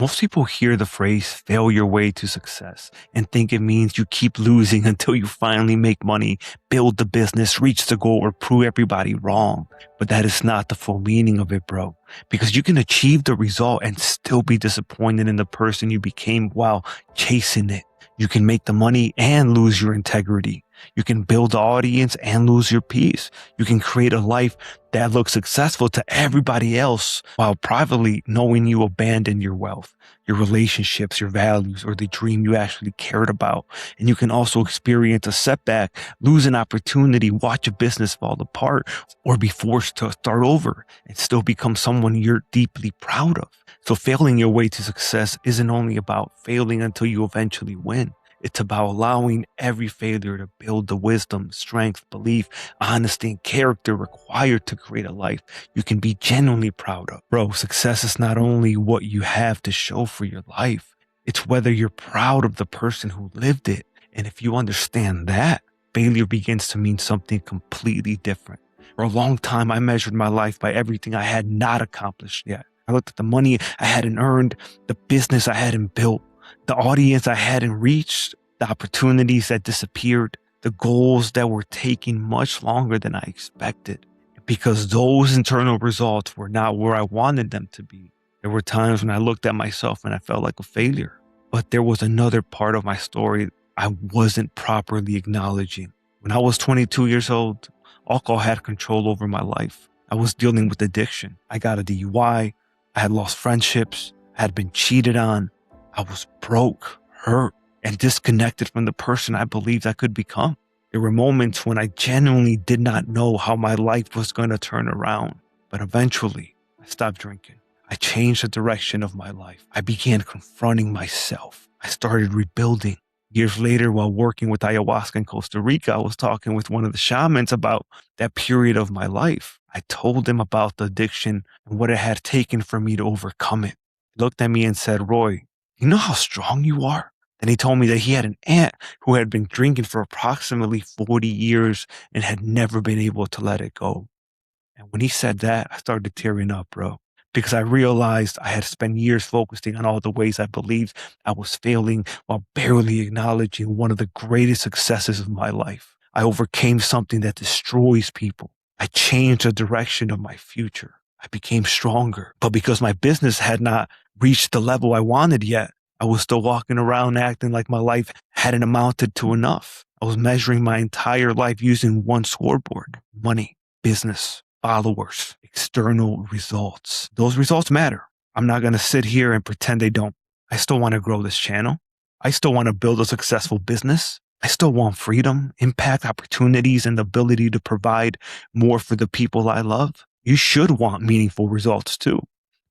Most people hear the phrase fail your way to success and think it means you keep losing until you finally make money, build the business, reach the goal, or prove everybody wrong. But that is not the full meaning of it, bro. Because you can achieve the result and still be disappointed in the person you became while chasing it. You can make the money and lose your integrity. You can build the audience and lose your peace. You can create a life that looks successful to everybody else while privately knowing you abandoned your wealth, your relationships, your values, or the dream you actually cared about. And you can also experience a setback, lose an opportunity, watch a business fall apart, or be forced to start over and still become someone you're deeply proud of. So failing your way to success isn't only about failing until you eventually win. It's about allowing every failure to build the wisdom, strength, belief, honesty, and character required to create a life you can be genuinely proud of. Bro, success is not only what you have to show for your life, it's whether you're proud of the person who lived it. And if you understand that, failure begins to mean something completely different. For a long time, I measured my life by everything I had not accomplished yet. I looked at the money I hadn't earned, the business I hadn't built, the audience I hadn't reached, the opportunities that disappeared, the goals that were taking much longer than I expected. Because those internal results were not where I wanted them to be. There were times when I looked at myself and I felt like a failure. But there was another part of my story I wasn't properly acknowledging. When I was 22 years old, alcohol had control over my life. I was dealing with addiction. I got a DUI. I had lost friendships. I had been cheated on. I was broke, hurt, and disconnected from the person I believed I could become. There were moments when I genuinely did not know how my life was going to turn around. But eventually, I stopped drinking. I changed the direction of my life. I began confronting myself. I started rebuilding. Years later, while working with ayahuasca in Costa Rica, I was talking with one of the shamans about that period of my life. I told him about the addiction and what it had taken for me to overcome it. He looked at me and said, "Roy, you know how strong you are?" And he told me that he had an aunt who had been drinking for approximately 40 years and had never been able to let it go. And when he said that, I started tearing up, bro, because I realized I had spent years focusing on all the ways I believed I was failing while barely acknowledging one of the greatest successes of my life. I overcame something that destroys people. I changed the direction of my future. I became stronger. But because my business had not reached the level I wanted yet, I was still walking around acting like my life hadn't amounted to enough. I was measuring my entire life using one scoreboard: money, business, followers, external results. Those results matter. I'm not going to sit here and pretend they don't. I still want to grow this channel. I still want to build a successful business. I still want freedom, impact, opportunities, and the ability to provide more for the people I love. You should want meaningful results too.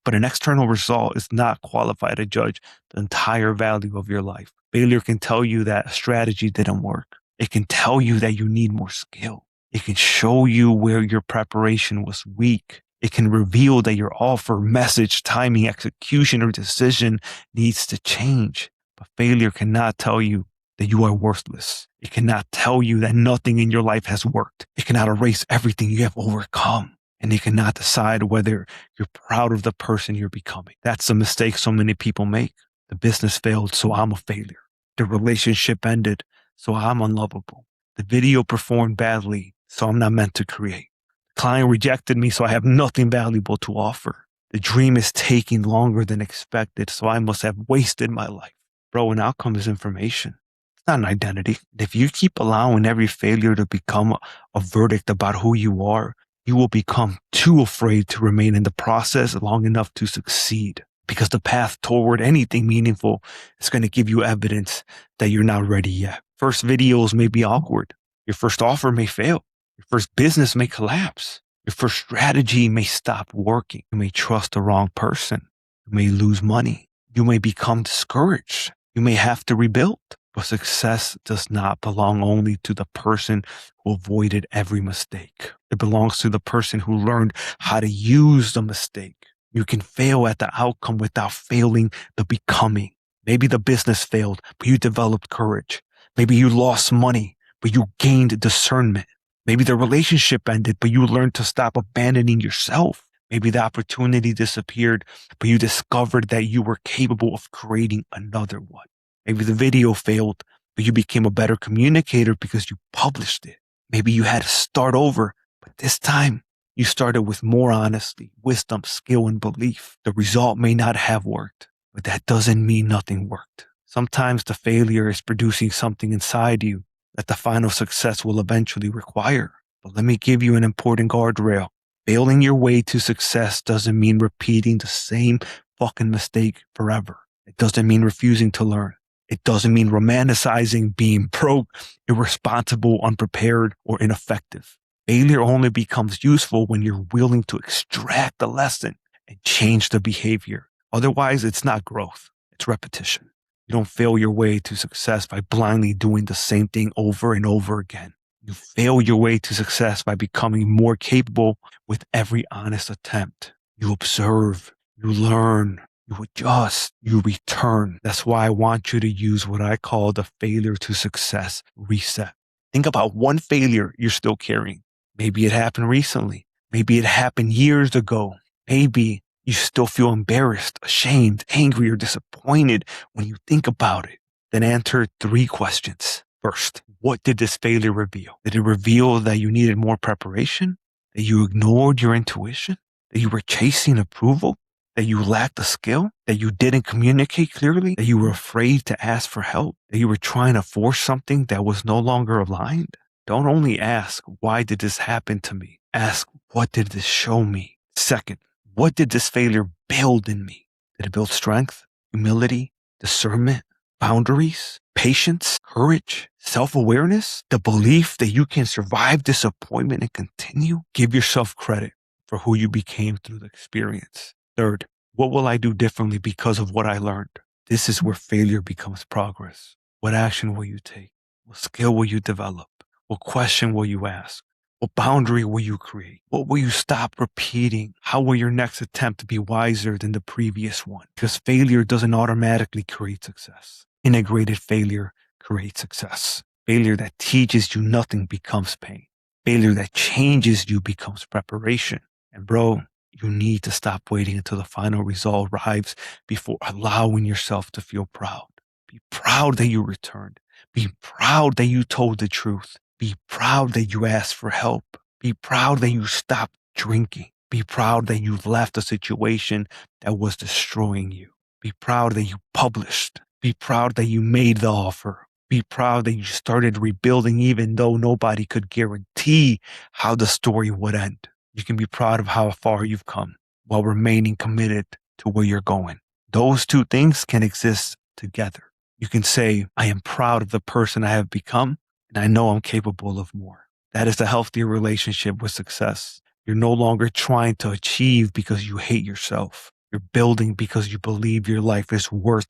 But an external result is not qualified to judge the entire value of your life. Failure can tell you that a strategy didn't work. It can tell you that you need more skill. It can show you where your preparation was weak. It can reveal that your offer, message, timing, execution, or decision needs to change. But failure cannot tell you that you are worthless. It cannot tell you that nothing in your life has worked. It cannot erase everything you have overcome. And it cannot decide whether you're proud of the person you're becoming. That's a mistake so many people make. The business failed, so I'm a failure. The relationship ended, so I'm unlovable. The video performed badly, so I'm not meant to create. The client rejected me, so I have nothing valuable to offer. The dream is taking longer than expected, so I must have wasted my life. Bro, an outcome is information. It's not an identity. If you keep allowing every failure to become a verdict about who you are, you will become too afraid to remain in the process long enough to succeed, because the path toward anything meaningful is going to give you evidence that you're not ready yet. First videos may be awkward. Your first offer may fail. Your first business may collapse. Your first strategy may stop working. You may trust the wrong person. You may lose money. You may become discouraged. You may have to rebuild. But success does not belong only to the person who avoided every mistake. It belongs to the person who learned how to use the mistake. You can fail at the outcome without failing the becoming. Maybe the business failed, but you developed courage. Maybe you lost money, but you gained discernment. Maybe the relationship ended, but you learned to stop abandoning yourself. Maybe the opportunity disappeared, but you discovered that you were capable of creating another one. Maybe the video failed, but you became a better communicator because you published it. Maybe you had to start over, but this time you started with more honesty, wisdom, skill, and belief. The result may not have worked, but that doesn't mean nothing worked. Sometimes the failure is producing something inside you that the final success will eventually require. But let me give you an important guardrail. Failing your way to success doesn't mean repeating the same fucking mistake forever. It doesn't mean refusing to learn. It doesn't mean romanticizing being broke, irresponsible, unprepared, or ineffective. Failure only becomes useful when you're willing to extract the lesson and change the behavior. Otherwise, it's not growth, it's repetition. You don't fail your way to success by blindly doing the same thing over and over again. You fail your way to success by becoming more capable with every honest attempt. You observe, you learn, you adjust, you return. That's why I want you to use what I call the failure to success reset. Think about one failure you're still carrying. Maybe it happened recently. Maybe it happened years ago. Maybe you still feel embarrassed, ashamed, angry, or disappointed when you think about it. Then answer 3 questions. First, what did this failure reveal? Did it reveal that you needed more preparation? That you ignored your intuition? That you were chasing approval? That you lacked a skill? That you didn't communicate clearly? That you were afraid to ask for help? That you were trying to force something that was no longer aligned? Don't only ask, why did this happen to me? Ask, what did this show me? Second, what did this failure build in me? Did it build strength, humility, discernment, boundaries, patience, courage, self-awareness, the belief that you can survive disappointment and continue? Give yourself credit for who you became through the experience. Third, what will I do differently because of what I learned? This is where failure becomes progress. What action will you take? What skill will you develop? What question will you ask? What boundary will you create? What will you stop repeating? How will your next attempt be wiser than the previous one? Because failure doesn't automatically create success. Integrated failure creates success. Failure that teaches you nothing becomes pain. Failure that changes you becomes preparation. And bro, you need to stop waiting until the final result arrives before allowing yourself to feel proud. Be proud that you returned. Be proud that you told the truth. Be proud that you asked for help. Be proud that you stopped drinking. Be proud that you left a situation that was destroying you. Be proud that you published. Be proud that you made the offer. Be proud that you started rebuilding even though nobody could guarantee how the story would end. You can be proud of how far you've come while remaining committed to where you're going. Those 2 things can exist together. You can say, I am proud of the person I have become, and I know I'm capable of more. That is a healthier relationship with success. You're no longer trying to achieve because you hate yourself. You're building because you believe your life is worth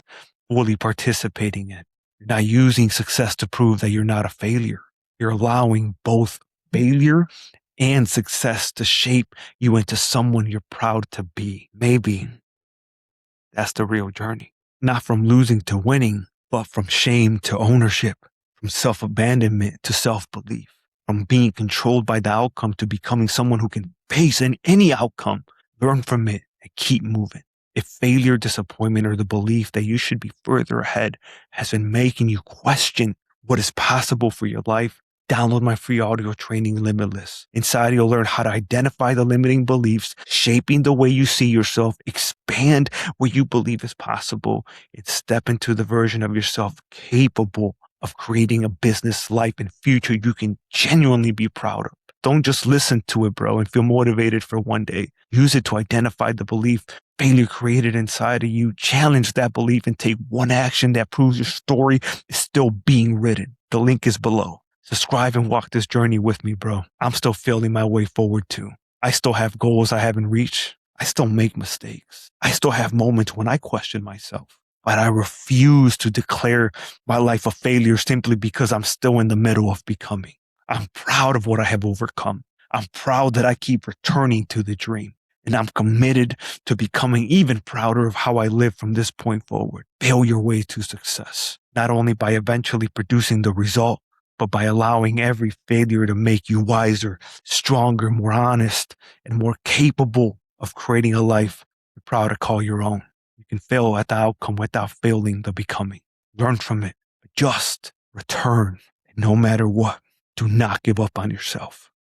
fully participating in. You're not using success to prove that you're not a failure. You're allowing both failure and success to shape you into someone you're proud to be. Maybe that's the real journey. Not from losing to winning, but from shame to ownership, from self-abandonment to self-belief, from being controlled by the outcome to becoming someone who can face any outcome, learn from it, and keep moving. If failure, disappointment, or the belief that you should be further ahead has been making you question what is possible for your life, download my free audio training, Limitless. Inside, you'll learn how to identify the limiting beliefs, shaping the way you see yourself, expand what you believe is possible, and step into the version of yourself capable of creating a business, life, and future you can genuinely be proud of. Don't just listen to it, bro, and feel motivated for one day. Use it to identify the belief failure created inside of you. Challenge that belief and take one action that proves your story is still being written. The link is below. Subscribe and walk this journey with me, bro. I'm still feeling my way forward too. I still have goals I haven't reached. I still make mistakes. I still have moments when I question myself. But I refuse to declare my life a failure simply because I'm still in the middle of becoming. I'm proud of what I have overcome. I'm proud that I keep returning to the dream. And I'm committed to becoming even prouder of how I live from this point forward. Fail your way to success, not only by eventually producing the result, but by allowing every failure to make you wiser, stronger, more honest, and more capable of creating a life you're proud to call your own. You can fail at the outcome without failing the becoming. Learn from it, adjust, return, and no matter what, do not give up on yourself.